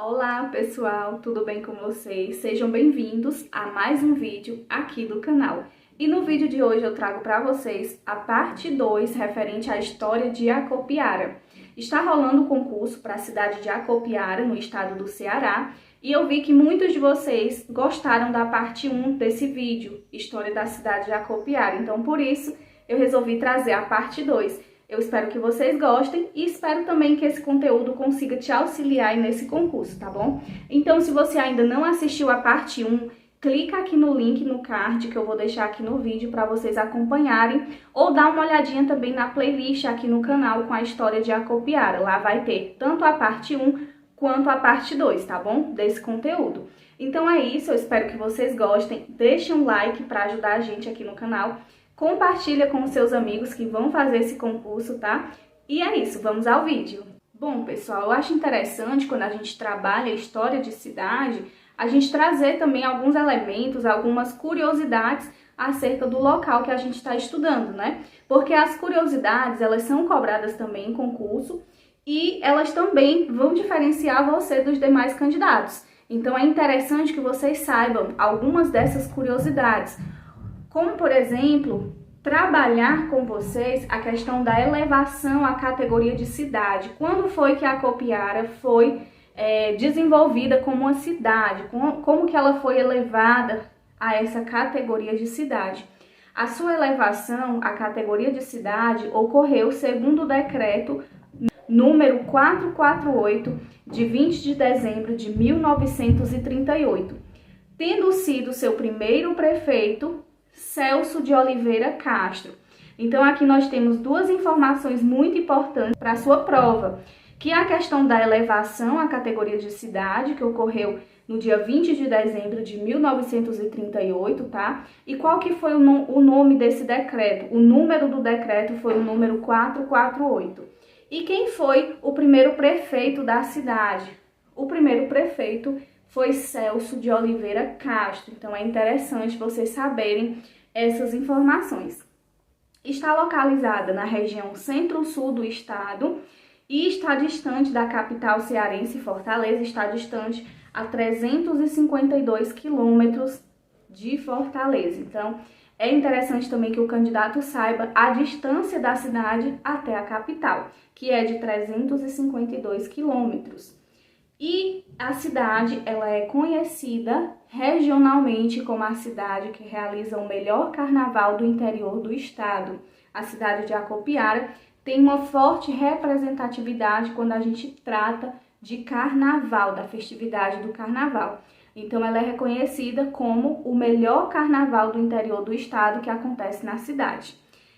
Olá pessoal, tudo bem com vocês? Sejam bem-vindos a mais um vídeo aqui do canal. E no vídeo de hoje eu trago para vocês a parte 2 referente à história de Acopiara. Está rolando o concurso para a cidade de Acopiara, no estado do Ceará, e eu vi que muitos de vocês gostaram da parte 1 desse vídeo, história da cidade de Acopiara. Então por isso eu resolvi trazer a parte 2. Eu espero que vocês gostem e espero também que esse conteúdo consiga te auxiliar aí nesse concurso, tá bom? Então, se você ainda não assistiu a parte 1, clica aqui no link no card que eu vou deixar aqui no vídeo para vocês acompanharem, ou dá uma olhadinha também na playlist aqui no canal com a história de Acopiara. Lá vai ter tanto a parte 1 quanto a parte 2, tá bom? Desse conteúdo. Então é isso, eu espero que vocês gostem. Deixem um like para ajudar a gente aqui no canal. Compartilha com os seus amigos que vão fazer esse concurso, tá? E é isso, vamos ao vídeo. Bom, pessoal, eu acho interessante quando a gente trabalha a história de cidade, a gente trazer também alguns elementos, algumas curiosidades acerca do local que a gente está estudando, né? Porque as curiosidades, elas são cobradas também em concurso e elas também vão diferenciar você dos demais candidatos. Então é interessante que vocês saibam algumas dessas curiosidades. Como, por exemplo, trabalhar com vocês a questão da elevação à categoria de cidade. Quando foi que a Acopiara foi desenvolvida como uma cidade? Como que ela foi elevada a essa categoria de cidade? A sua elevação à categoria de cidade ocorreu segundo o decreto número 448, de 20 de dezembro de 1938, tendo sido seu primeiro prefeito Celso de Oliveira Castro. Então aqui nós temos duas informações muito importantes para a sua prova, que é a questão da elevação à categoria de cidade, que ocorreu no dia 20 de dezembro de 1938, tá? E qual que foi o nome desse decreto? O número do decreto foi o número 448. E quem foi o primeiro prefeito da cidade? O primeiro prefeito foi Celso de Oliveira Castro. Então é interessante vocês saberem essas informações. Está localizada na região centro-sul do estado e está distante da capital cearense, Fortaleza, está distante a 352 quilômetros de Fortaleza. Então é interessante também que o candidato saiba a distância da cidade até a capital, que é de 352 quilômetros. E a cidade, ela é conhecida regionalmente como a cidade que realiza o melhor carnaval do interior do estado. A cidade de Acopiara tem uma forte representatividade quando a gente trata de carnaval, da festividade do carnaval. Então ela é reconhecida como o melhor carnaval do interior do estado que acontece na cidade.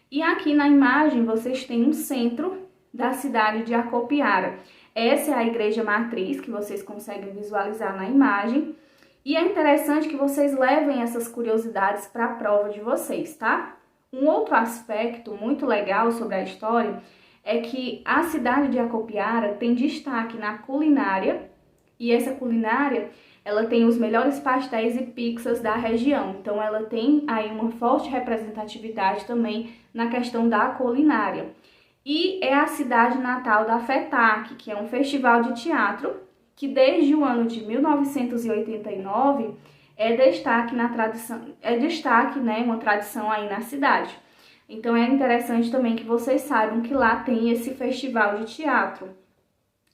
E aqui na imagem vocês têm um centro da cidade de Acopiara. Essa é a igreja matriz que vocês conseguem visualizar na imagem. E é interessante que vocês levem essas curiosidades para a prova de vocês, tá? Um outro aspecto muito legal sobre a história é que a cidade de Acopiara tem destaque na culinária. E essa culinária, ela tem os melhores pastéis e pizzas da região. Então ela tem aí uma forte representatividade também na questão da culinária. E é a cidade natal da FETAC, que é um festival de teatro que desde o ano de 1989 é destaque, né, uma tradição aí na cidade. Então é interessante também que vocês saibam que lá tem esse festival de teatro.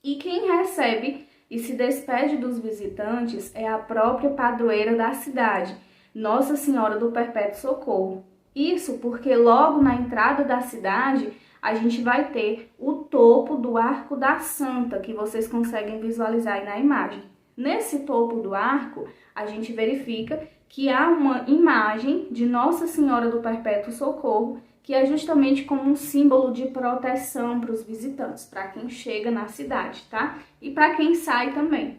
E quem recebe e se despede dos visitantes é a própria padroeira da cidade, Nossa Senhora do Perpétuo Socorro. Isso porque logo na entrada da cidade a gente vai ter o topo do Arco da Santa, que vocês conseguem visualizar aí na imagem. Nesse topo do arco, a gente verifica que há uma imagem de Nossa Senhora do Perpétuo Socorro, que é justamente como um símbolo de proteção para os visitantes, para quem chega na cidade, tá? E para quem sai também.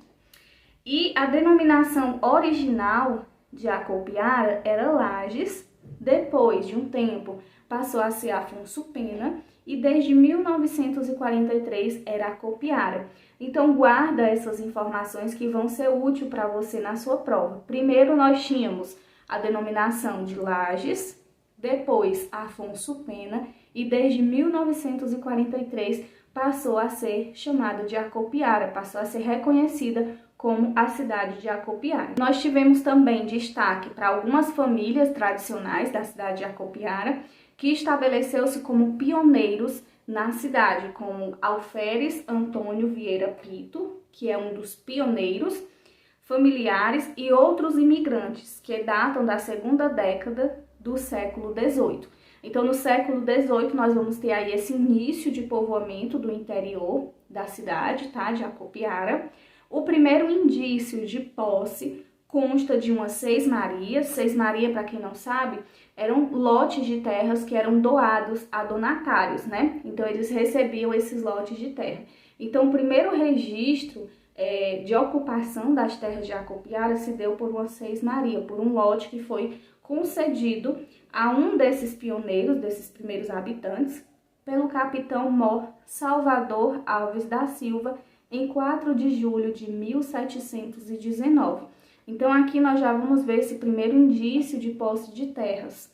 E a denominação original de Acopiara era Lages. Depois de um tempo passou a ser Afonso Pena e desde 1943 era Acopiara. Então guarda essas informações que vão ser úteis para você na sua prova. Primeiro nós tínhamos a denominação de Lages, depois Afonso Pena e desde 1943 passou a ser chamada de Acopiara, passou a ser reconhecida como a cidade de Acopiara. Nós tivemos também destaque para algumas famílias tradicionais da cidade de Acopiara, que estabeleceu-se como pioneiros na cidade, como Alferes Antônio Vieira Pito, que é um dos pioneiros, familiares e outros imigrantes, que datam da segunda década do século XVIII. Então, no século XVIII, nós vamos ter aí esse início de povoamento do interior da cidade, tá, de Acopiara. O primeiro indício de posse consta de umas 6 Marias. 6 Maria, para quem não sabe, eram lotes de terras que eram doados a donatários, né? Então, eles recebiam esses lotes de terra. Então, o primeiro registro de ocupação das terras de Acopiara se deu por uma 6 Maria, por um lote que foi concedido a um desses pioneiros, desses primeiros habitantes, pelo capitão Mor Salvador Alves da Silva, em 4 de julho de 1719. Então, aqui nós já vamos ver esse primeiro indício de posse de terras.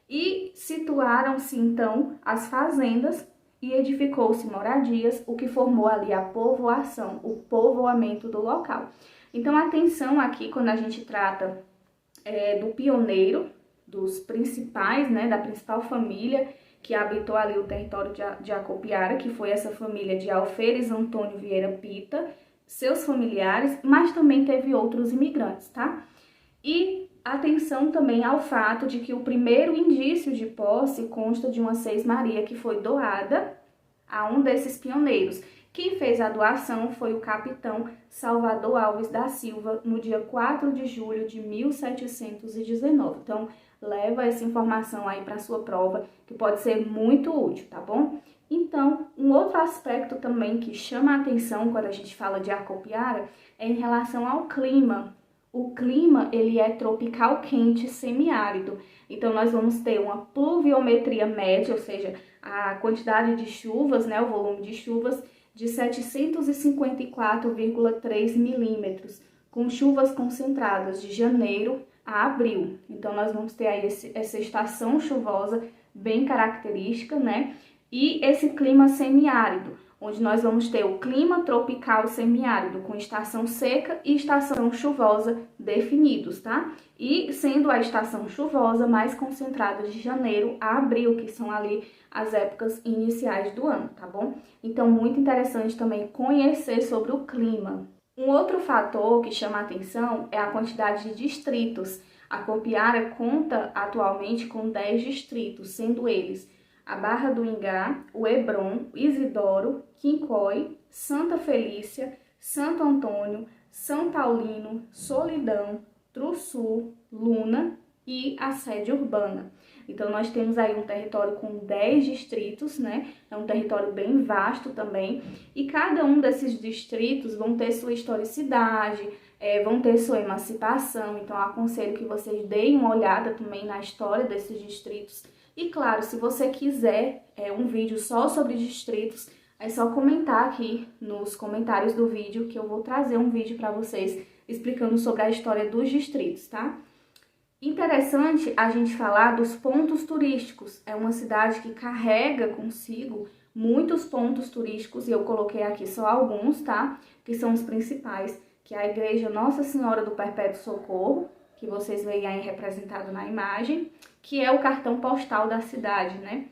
E situaram-se, então, as fazendas e edificou-se moradias, o que formou ali a povoação, o povoamento do local. Então, atenção aqui quando a gente trata do pioneiro, dos principais, né, da principal família que habitou ali o território de Acopiara, que foi essa família de Alferes Antônio Vieira Pita, seus familiares, mas também teve outros imigrantes, tá? E atenção também ao fato de que o primeiro indício de posse consta de uma 6 Maria que foi doada a um desses pioneiros. Quem fez a doação foi o capitão Salvador Alves da Silva, no dia 4 de julho de 1719. Então, leva essa informação aí para sua prova, que pode ser muito útil, tá bom? Então, um outro aspecto também que chama a atenção quando a gente fala de Acopiara é em relação ao clima. O clima, ele é tropical quente semiárido. Então, nós vamos ter uma pluviometria média, ou seja, a quantidade de chuvas, né, o volume de chuvas, de 754,3 milímetros, com chuvas concentradas de janeiro a abril. Então, nós vamos ter aí essa estação chuvosa bem característica, né? E esse clima semiárido, onde nós vamos ter o clima tropical semiárido, com estação seca e estação chuvosa definidos, tá? E sendo a estação chuvosa mais concentrada de janeiro a abril, que são ali as épocas iniciais do ano, tá bom? Então, muito interessante também conhecer sobre o clima. Um outro fator que chama a atenção é a quantidade de distritos. A Acopiara conta atualmente com 10 distritos, sendo eles a Barra do Ingá, o Hebron, Isidoro, Quincói, Santa Felícia, Santo Antônio, São Paulino, Solidão, Trussu, Luna e a sede urbana. Então, nós temos aí um território com 10 distritos, né? É um território bem vasto também. E cada um desses distritos vão ter sua historicidade, vão ter sua emancipação. Então, eu aconselho que vocês deem uma olhada também na história desses distritos. E, claro, se você quiser um vídeo só sobre distritos, é só comentar aqui nos comentários do vídeo que eu vou trazer um vídeo para vocês explicando sobre a história dos distritos, tá? Interessante a gente falar dos pontos turísticos. É uma cidade que carrega consigo muitos pontos turísticos e eu coloquei aqui só alguns, tá? Que são os principais, que é a Igreja Nossa Senhora do Perpétuo Socorro, que vocês veem aí representado na imagem, que é o cartão postal da cidade, né?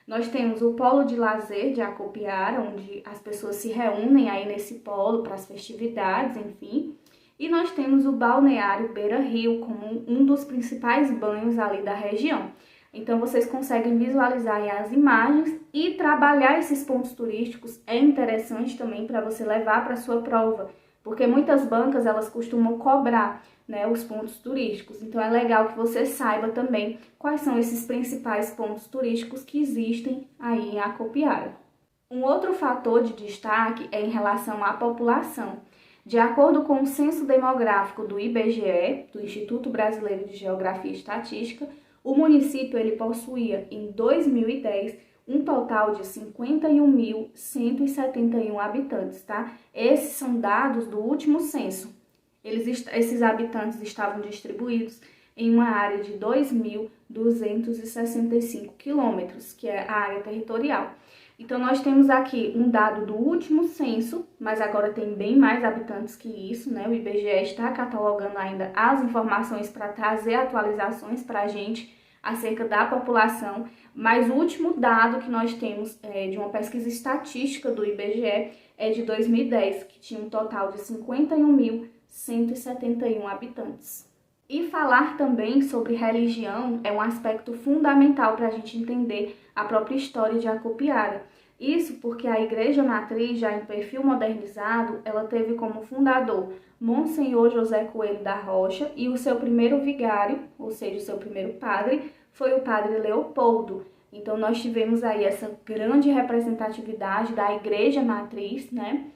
Nós temos o polo de lazer de Acopiara, onde as pessoas se reúnem aí nesse polo para as festividades, enfim. E nós temos o balneário Beira Rio como um dos principais banhos ali da região. Então, vocês conseguem visualizar aí as imagens e trabalhar esses pontos turísticos é interessante também para você levar para a sua prova, porque muitas bancas, elas costumam cobrar, né, os pontos turísticos. Então, é legal que você saiba também quais são esses principais pontos turísticos que existem aí em Acopiara. Um outro fator de destaque é em relação à população. De acordo com o Censo Demográfico do IBGE, do Instituto Brasileiro de Geografia e Estatística, o município ele possuía, em 2010, um total de 51.171 habitantes, tá? Esses são dados do último censo. Esses habitantes estavam distribuídos em uma área de 2.265 quilômetros, que é a área territorial. Então, nós temos aqui um dado do último censo, mas agora tem bem mais habitantes que isso, né? O IBGE está catalogando ainda as informações para trazer atualizações para a gente acerca da população, mas o último dado que nós temos de uma pesquisa estatística do IBGE é de 2010, que tinha um total de 51.171 habitantes. E falar também sobre religião é um aspecto fundamental para a gente entender a própria história de Acopiara. Isso porque a Igreja Matriz, já em perfil modernizado, ela teve como fundador Monsenhor José Coelho da Rocha e o seu primeiro vigário, ou seja, o seu primeiro padre, foi o padre Leopoldo. Então nós tivemos aí essa grande representatividade da Igreja Matriz, né,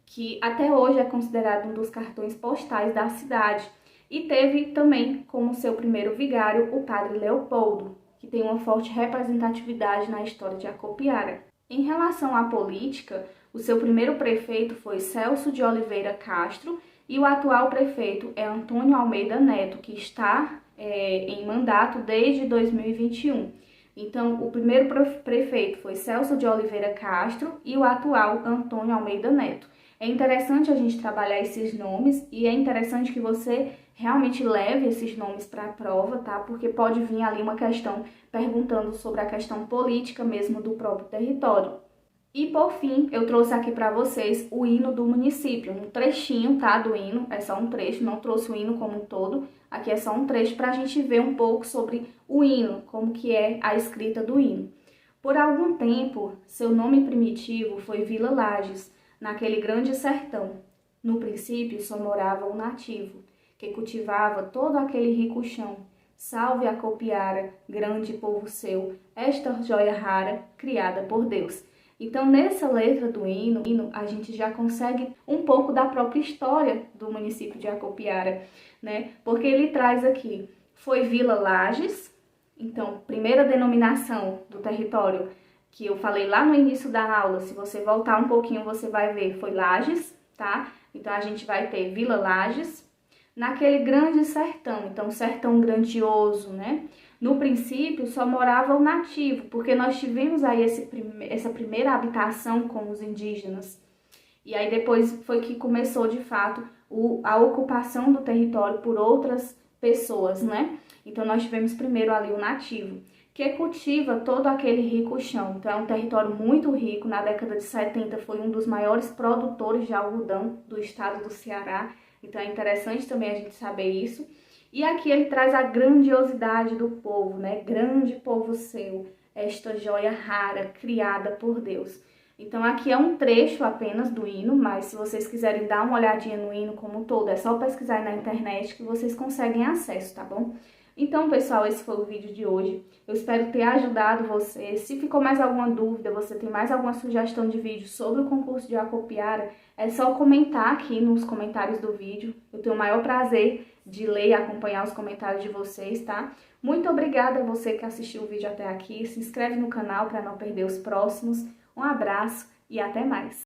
que até hoje é considerado um dos cartões postais da cidade. E teve também como seu primeiro vigário o padre Leopoldo, que tem uma forte representatividade na história de Acopiara. Em relação à política, o seu primeiro prefeito foi Celso de Oliveira Castro e o atual prefeito é Antônio Almeida Neto, que está em mandato desde 2021. Então, o primeiro prefeito foi Celso de Oliveira Castro e o atual Antônio Almeida Neto. É interessante a gente trabalhar esses nomes e é interessante que você realmente leve esses nomes para a prova, tá? Porque pode vir ali uma questão perguntando sobre a questão política mesmo do próprio território. E por fim, eu trouxe aqui para vocês o hino do município, um trechinho, tá, do hino, é só um trecho, não trouxe o hino como um todo, aqui é só um trecho para a gente ver um pouco sobre o hino, como que é a escrita do hino. Por algum tempo, seu nome primitivo foi Vila Lages, naquele grande sertão. No princípio só morava um nativo, que cultivava todo aquele rico chão. Salve Acopiara, grande povo seu, esta joia rara, criada por Deus. Então, nessa letra do hino, a gente já consegue um pouco da própria história do município de Acopiara, né? Porque ele traz aqui, foi Vila Lages, então, primeira denominação do território, que eu falei lá no início da aula, se você voltar um pouquinho, você vai ver, foi Lages, tá? Então, a gente vai ter Vila Lages, naquele grande sertão, então sertão grandioso, né? No princípio só morava o nativo, porque nós tivemos aí essa primeira habitação com os indígenas. E aí depois foi que começou de fato a ocupação do território por outras pessoas, né? Então nós tivemos primeiro ali o nativo, que cultiva todo aquele rico chão. Então é um território muito rico, na década de 70 foi um dos maiores produtores de algodão do estado do Ceará. Então é interessante também a gente saber isso. E aqui ele traz a grandiosidade do povo, né? Grande povo seu, esta joia rara, criada por Deus. Então aqui é um trecho apenas do hino, mas se vocês quiserem dar uma olhadinha no hino como um todo, é só pesquisar aí na internet que vocês conseguem acesso, tá bom? Então, pessoal, esse foi o vídeo de hoje. Eu espero ter ajudado você. Se ficou mais alguma dúvida, você tem mais alguma sugestão de vídeo sobre o concurso de Acopiara, é só comentar aqui nos comentários do vídeo. Eu tenho o maior prazer de ler e acompanhar os comentários de vocês, tá? Muito obrigada a você que assistiu o vídeo até aqui. Se inscreve no canal para não perder os próximos. Um abraço e até mais!